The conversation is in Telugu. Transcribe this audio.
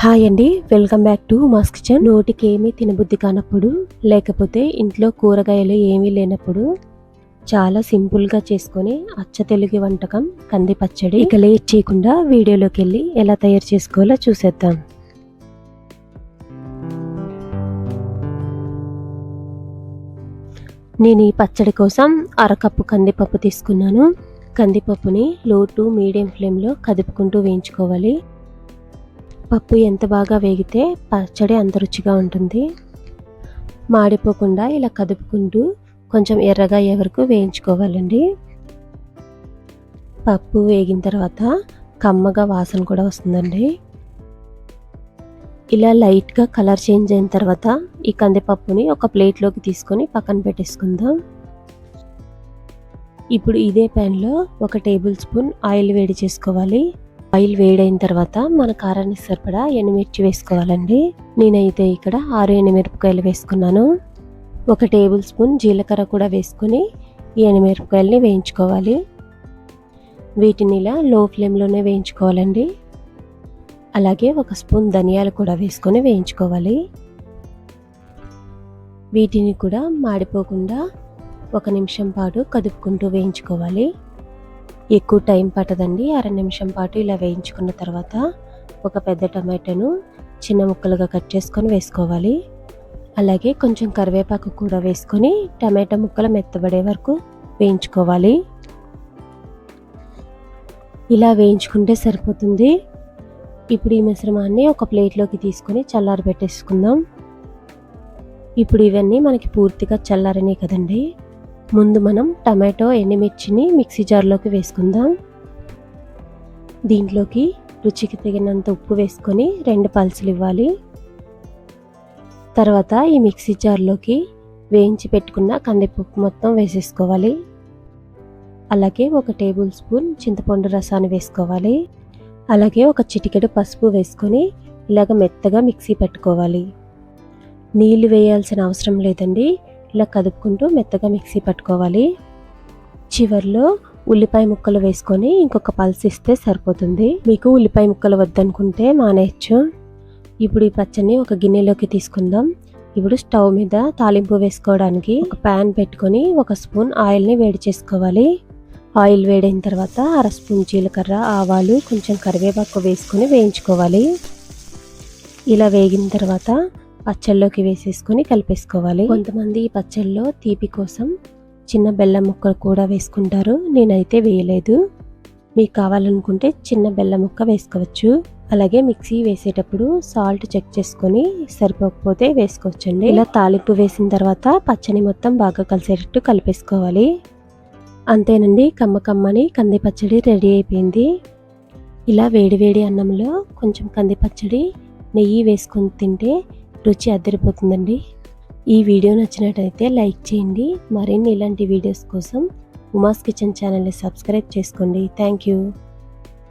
హాయ్ అండి, welcome back to Uma's kitchen. నోటికి ఏమీ తినబుద్ధి కానప్పుడు, లేకపోతే ఇంట్లో కూరగాయలు ఏమీ లేనప్పుడు చాలా సింపుల్గా చేసుకొని అచ్చ తెలుగు వంటకం కంది పచ్చడి. ఇక లేట్ చేయకుండా వీడియోలోకి వెళ్ళి ఎలా తయారు చేసుకోవాలో చూసేద్దాం. నేను ఈ పచ్చడి కోసం అరకప్పు కందిపప్పు తీసుకున్నాను. కందిపప్పుని లో టు మీడియం ఫ్లేమ్లో కదుపుకుంటూ వేయించుకోవాలి. పప్పు ఎంత బాగా వేగితే పచ్చడి అంత రుచిగా ఉంటుంది. మాడిపోకుండా ఇలా కదుపుకుంటూ కొంచెం ఎర్రగా అయ్యే వరకు వేయించుకోవాలండి. పప్పు వేగిన తర్వాత కమ్మగా వాసన కూడా వస్తుందండి. ఇలా లైట్గా కలర్ చేంజ్ అయిన తర్వాత ఈ కందిపప్పుని ఒక ప్లేట్లోకి తీసుకొని పక్కన పెట్టేసుకుందాం. ఇప్పుడు ఇదే ప్యాన్లో 1 టేబుల్ స్పూన్ ఆయిల్ వేడి చేసుకోవాలి. ఆయిల్ వేడైన తర్వాత మన కారానికి సరిపడా ఎండుమిర్చి వేసుకోవాలండి. నేనైతే ఇక్కడ 6 ఎండుమిరపకాయలు వేసుకున్నాను. 1 టేబుల్ స్పూన్ జీలకర్ర కూడా వేసుకొని ఈ ఎండుమిరపకాయలని వేయించుకోవాలి. వీటిని ఇలా లో ఫ్లేమ్లోనే వేయించుకోవాలండి. అలాగే 1 స్పూన్ ధనియాలు కూడా వేసుకొని వేయించుకోవాలి. వీటిని కూడా మాడిపోకుండా 1 నిమిషం పాటు కదుపుకుంటూ వేయించుకోవాలి. ఎక్కువ టైం పట్టదండి. 1/2 నిమిషం పాటు ఇలా వేయించుకున్న తర్వాత ఒక పెద్ద టమాటాను చిన్న ముక్కలుగా కట్ చేసుకొని వేసుకోవాలి. అలాగే కొంచెం కరివేపాకు కూడా వేసుకొని టమాటా ముక్కలు మెత్తబడే వరకు వేయించుకోవాలి. ఇలా వేయించుకుంటే సరిపోతుంది. ఇప్పుడు ఈ మిశ్రమాన్ని ఒక ప్లేట్లోకి తీసుకొని చల్లారి పెట్టేసుకుందాం. ఇప్పుడు ఇవన్నీ మనకి పూర్తిగా చల్లారనే కదండి. ముందు మనం టమాటో ఎండుమిర్చిని మిక్సీ జార్లోకి వేసుకుందాం. దీంట్లోకి రుచికి తగినంత ఉప్పు వేసుకొని 2 పల్సులు ఇవ్వాలి. తర్వాత ఈ మిక్సీ జార్లోకి వేయించి పెట్టుకున్న కందిపప్పు మొత్తం వేసేసుకోవాలి. అలాగే 1 టేబుల్ స్పూన్ చింతపండు రసాన్ని వేసుకోవాలి. అలాగే 1 చిటికెడు పసుపు వేసుకొని ఇలాగ మెత్తగా మిక్సీ పెట్టుకోవాలి. నీళ్లు వేయాల్సిన అవసరం లేదండి. ఇలా కదుపుకుంటూ మెత్తగా మిక్సీ పట్టుకోవాలి. చివర్లో ఉల్లిపాయ ముక్కలు వేసుకొని ఇంకొక పల్స్ ఇస్తే సరిపోతుంది. మీకు ఉల్లిపాయ ముక్కలు వద్దనుకుంటే మానేయచ్చు. ఇప్పుడు ఈ పచ్చడిని ఒక గిన్నెలోకి తీసుకుందాం. ఇప్పుడు స్టవ్ మీద తాలింపు వేసుకోవడానికి ఒక ప్యాన్ పెట్టుకొని 1 స్పూన్ ఆయిల్ని వేడి చేసుకోవాలి. ఆయిల్ వేడైన తర్వాత 1/2 స్పూన్ జీలకర్ర, ఆవాలు, కొంచెం కరివేపాకు వేసుకొని వేయించుకోవాలి. ఇలా వేగిన తర్వాత పచ్చళ్ళలోకి వేసేసుకొని కలిపేసుకోవాలి. కొంతమంది ఈ పచ్చళ్ళలో తీపి కోసం చిన్న బెల్లం ముక్క కూడా వేసుకుంటారు. నేనైతే వేయలేదు. మీకు కావాలనుకుంటే చిన్న బెల్లం ముక్క వేసుకోవచ్చు. అలాగే మిక్సీ వేసేటప్పుడు సాల్ట్ చెక్ చేసుకొని సరిపోకపోతే వేసుకోవచ్చండి. ఇలా తాలింపు వేసిన తర్వాత పచ్చని మొత్తం బాగా కలిసేటట్టు కలిపేసుకోవాలి. అంతేనండి, కమ్మని కంది పచ్చడి రెడీ అయిపోయింది. ఇలా వేడివేడి అన్నంలో కొంచెం కంది పచ్చడి నెయ్యి వేసుకొని తింటే రుచి అదిరిపోతుందండి. ఈ వీడియో నచ్చినట్టయితే లైక్ చేయండి. మరిన్ని ఇలాంటి వీడియోస్ కోసం ఉమాస్ కిచెన్ ఛానల్ని సబ్స్క్రైబ్ చేసుకోండి. Thank you.